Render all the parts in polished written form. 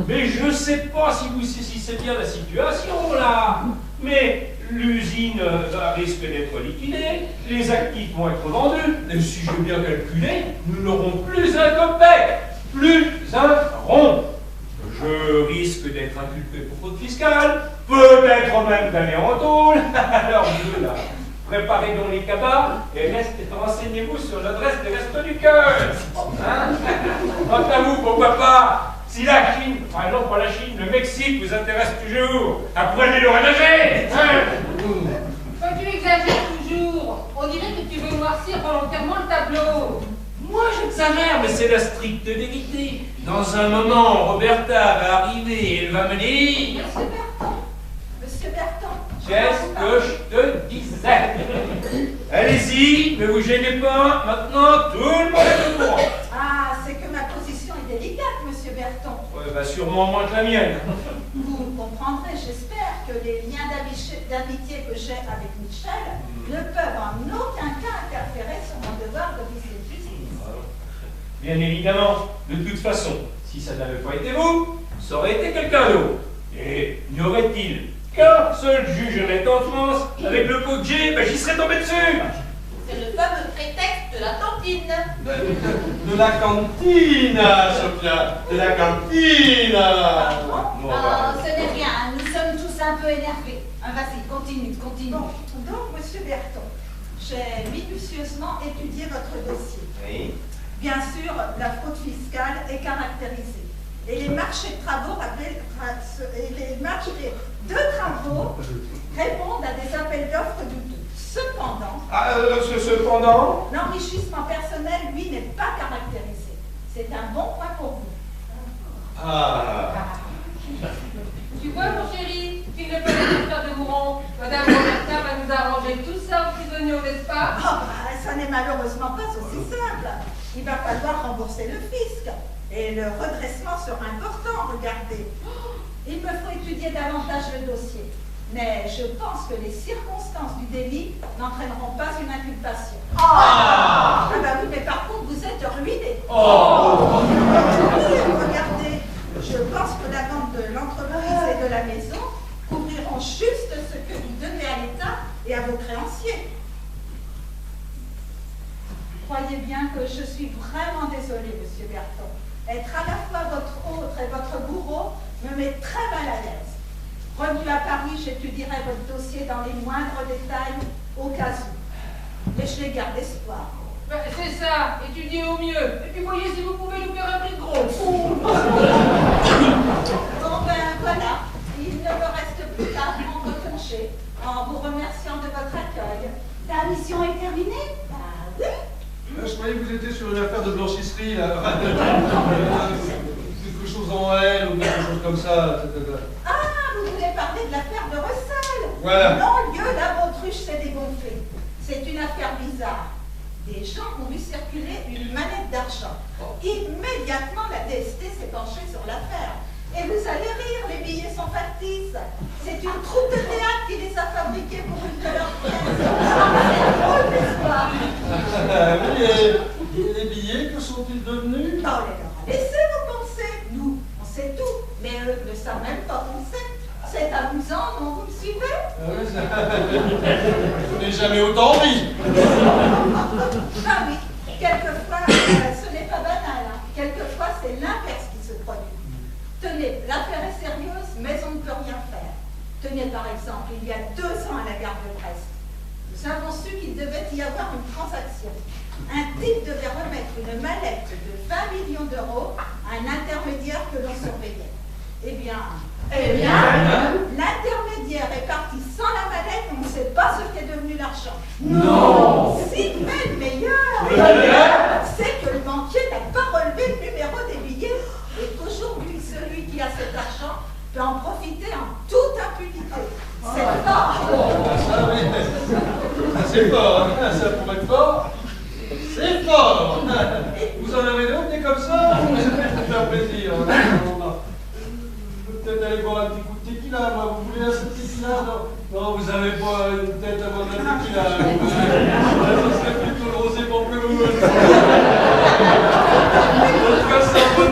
Mais je sais pas si vous saisissez bien la situation, là. Mais l'usine risque d'être liquidée, les actifs vont être vendus, et si j'ai bien calculé, nous n'aurons plus un copec, plus un rond. Je risque d'être inculpé pour fraude fiscale, peut-être même d'aller en tôle. Alors, vous, là, préparez donc les cabas et renseignez-vous sur l'adresse des Restos du Cœur. Hein? Quant à vous, pourquoi pas? Si la Chine, enfin non pas la Chine, le Mexique vous intéresse toujours, apprenez le rénager. Quand tu exagères toujours, on dirait que tu veux noircir volontairement le tableau. Moi j'exagère, mais c'est la stricte vérité. Dans un moment, Roberta va arriver et elle va me dire... Monsieur Berton. Qu'est-ce que je te disais? Allez-y, ne vous gênez pas, maintenant tout le monde est au courant. Ah, c'est que ma position est délicate, monsieur Berton. Ouais, bah sûrement moins que la mienne. Vous comprendrez, j'espère, que les liens d'amitié que j'ai avec Michel ne peuvent en aucun cas interférer sur mon devoir d'officier de justice. Bien évidemment, de toute façon, si ça n'avait pas été vous, ça aurait été quelqu'un d'autre. Et n'y aurait-il qu'un seul juge honnête en France, avec le pot que j'ai, ben j'y serais tombé dessus. C'est le fameux prétexte de la cantine. De la cantine, Sophia, de la cantine. Pardon? Ce n'est rien, nous sommes tous un peu énervés. Vas-y, continue. Bon, donc, monsieur Berton, j'ai minutieusement étudié votre dossier. Oui. Bien sûr, la fraude fiscale est caractérisée. Et les marchés de travaux répondent à des appels d'offres douteux. Cependant, l'enrichissement personnel, lui, n'est pas caractérisé. C'est un bon point pour vous. Tu vois, mon chéri, qu'il ne peut pas faire de mourant. Madame Roberta va nous arranger tout ça aux prisonniers, n'est-ce pas? Ça n'est malheureusement pas aussi simple. Il va falloir rembourser le fisc. Et le redressement sera important, regardez. Il me faut étudier davantage le dossier. Mais je pense que les circonstances du délit n'entraîneront pas une inculpation. Ah bah oui, mais par contre, vous êtes ruiné. Oui, regardez, je pense que la vente de l'entreprise et de la maison couvriront juste ce que vous devez à l'État et à vos créanciers. Croyez bien que je suis vraiment désolée, monsieur Berton. Être à la fois votre hôte et votre bourreau me met très mal à l'aise. Revenu à Paris, j'étudierai votre dossier dans les moindres détails au cas où. Mais je les garde espoir. C'est ça, étudiez au mieux. Et puis voyez si vous pouvez nous faire un prix de gros. Bon ben voilà, il ne me reste plus qu'à rendre congé en vous remerciant de votre accueil. Ta mission est terminée? Bah oui. Je croyais que vous étiez sur une affaire de blanchisserie, là. Quelque chose en L ou quelque chose comme ça. Ah, vous voulez parler de l'affaire de Russell? Voilà. Non, lieu, la baudruche s'est dégonflée. C'est une affaire bizarre. Des gens ont vu circuler une manette d'argent. Immédiatement, la DST s'est penchée sur l'affaire. Et vous allez rire, les billets sont factices. C'est une troupe de théâtre qui les a fabriqués pour une de leurs pièces. C'est drôle, n'est-ce pas? Oui, et les billets, que sont-ils devenus? On les leur a laissés, vous pensez? Nous, on sait tout. Mais eux ne savent même pas qu'on sait. C'est amusant, non? Vous me suivez? Je n'ai jamais autant ri. Ah oui, quelquefois, ce n'est pas banal. Hein. Quelquefois, c'est l'inverse qui se produit. Tenez, l'affaire est sérieuse, mais on ne peut rien faire. Tenez, par exemple, il y a 2 ans à la gare de Brest, nous avons su qu'il devait y avoir une transaction. Un type devait remettre une mallette de 20 millions d'euros à un intermédiaire que l'on surveillait. Eh bien, l'intermédiaire est parti sans la mallette, on ne sait pas ce qu'est devenu l'argent. Non. Si, mais le meilleur, c'est que le banquier n'a pas relevé le numéro des billets et qu'aujourd'hui, celui qui a cet argent peut en profiter en toute impunité. C'est fort. Ça, oui. C'est fort, hein. Ça pour être fort. C'est fort. Vous en avez d'autres des comme ça? Ça me faire plaisir. Peut-être aller boire un petit coup de tequila, moi. Vous voulez un petit tequila? Non, vous avez pas une tête à boire un tequila. Ça serait plutôt le rosé pamplemousse. En tout cas, c'est un bon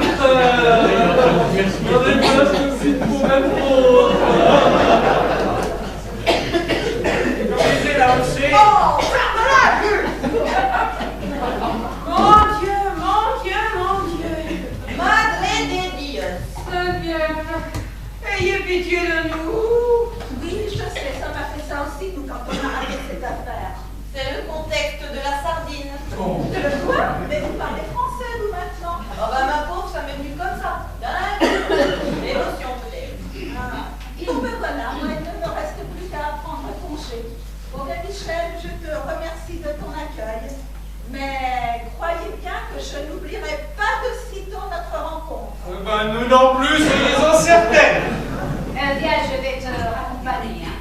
d'accueil. Mais croyez bien que je n'oublierai pas de sitôt notre rencontre. Ben, nous non plus, soyez-en certaines. Viens, je vais te raccompagner. Hein.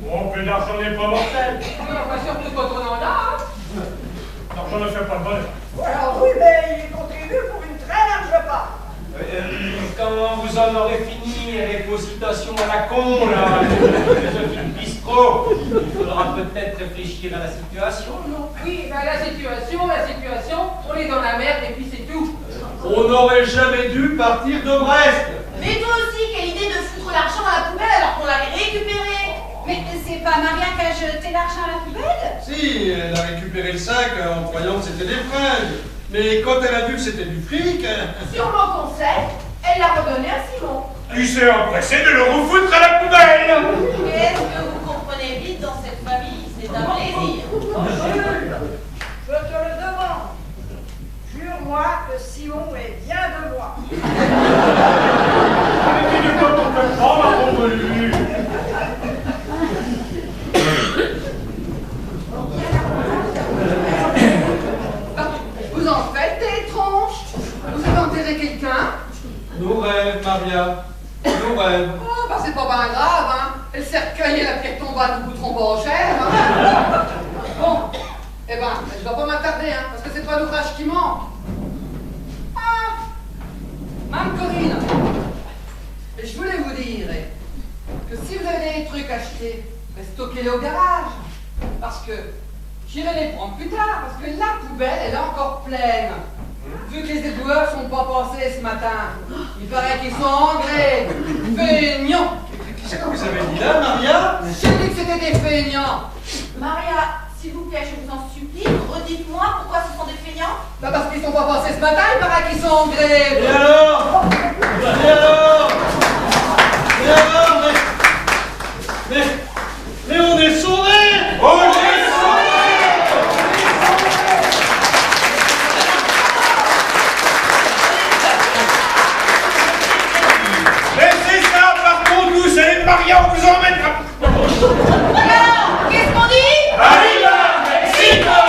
Bon, peu d'argent n'est pas mortel. Oui, enfin, surtout quand on en a. Hein. L'argent ne fait pas le bonheur. Alors oui, mais il y contribue pour une très large part. Quand vous en aurez fini avec vos citations à la con, là, de bistrot, il faudra peut-être réfléchir à la situation, non? Oui, ben la situation, on est dans la merde et puis c'est tout. On n'aurait jamais dû partir de Brest. Mais toi aussi, quelle idée de foutre l'argent à la poubelle alors qu'on l'avait récupéré. Mais c'est pas Maria qui a jeté l'argent à la poubelle? Si, elle a récupéré le sac en croyant que c'était des fringues. Mais quand elle a vu que c'était du fric... Sur mon conseil, elle l'a redonné à Simon. Tu s'est empressé de le refoutre à la poubelle. Qu'est-ce que vous comprenez vite dans cette famille? C'est un plaisir. Jules, je te le demande. Jure-moi que Simon est bien de moi. Tu ne peux pas te prendre à convenu. Vous en faites des tronches. Vous avez enterré quelqu'un. Nos rêves, Maria. Nos rêves. Oh, bah c'est pas bien grave, hein. Et le cercueil et la pierre tombale nous coûteront pas cher, hein. Bon, eh ben, je dois pas m'attarder, hein, parce que c'est pas l'ouvrage qui manque. Ah, Mme Corinne, je voulais vous dire que si vous avez des trucs achetés, stockez-les au garage. Parce que j'irai les prendre plus tard, parce que la poubelle, elle est encore pleine. Vu que les éboueurs sont pas passés ce matin, il paraît qu'ils sont en grève. Feignants. Qu'est-ce que vous avez dit là, Maria? J'ai dit que c'était des feignants. Maria, s'il vous plaît, je vous en supplie, redites-moi pourquoi ce sont des feignants. Bah parce qu'ils sont pas passés ce matin, il paraît qu'ils sont en grève. Et alors? Et alors? Et alors? Mais on est sauvés! On est sauvés! Laissez ça, par contre, nous, c'est Maria, on vous emmènera. Alors, qu'est-ce qu'on dit? Arriva, Mexico!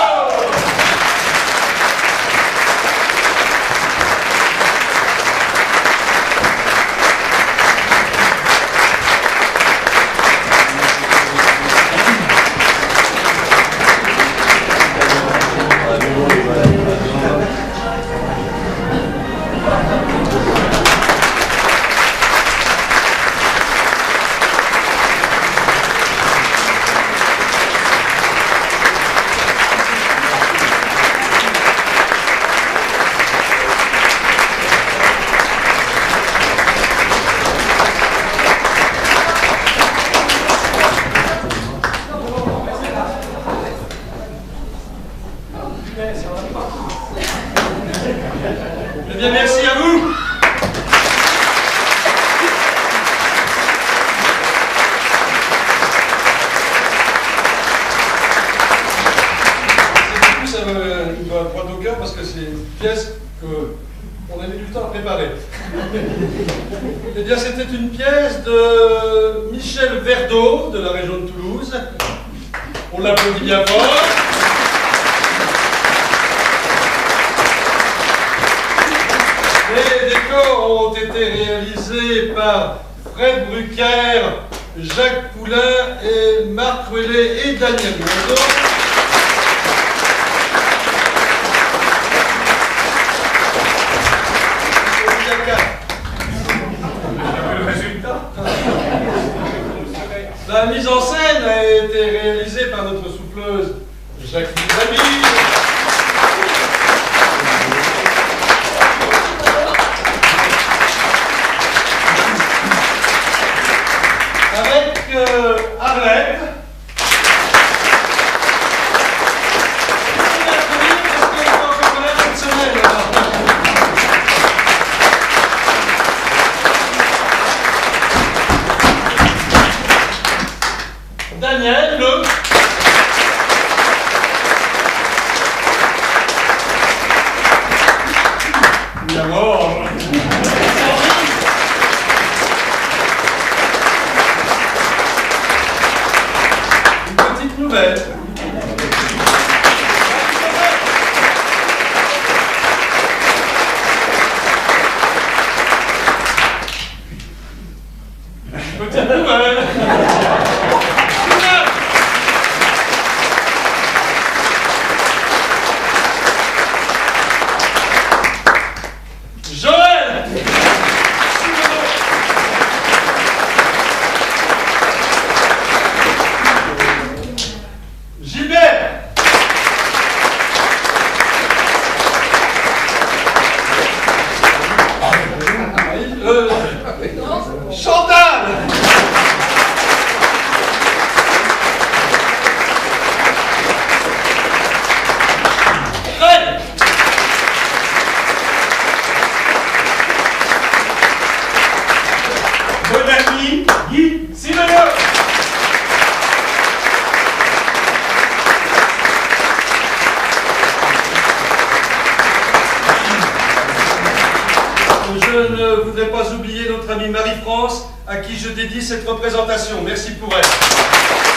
Eh bien, merci à vous. Ça me va droit au cœur parce que c'est une pièce qu'on a mis du temps à préparer. Eh bien, c'était une pièce de Michel Verdeau, de la région de Toulouse. On l'applaudit bien fort. Les décors ont été réalisés par Fred Brucker, Jacques Poulain et Marc Ruellet et Daniel Loiseau. Le résultat? La mise en scène a été réalisée par notre souffleuse Jacqueline Rabille. Avec Arlette. Daniel, le... La mort. Une petite nouvelle. petite nouvelle. Joël! Gilbert! Chantal! Fred! Mon ami Guy Simenon. Je ne voudrais pas oublier notre amie Marie-France, à qui je dédie cette représentation. Merci pour elle.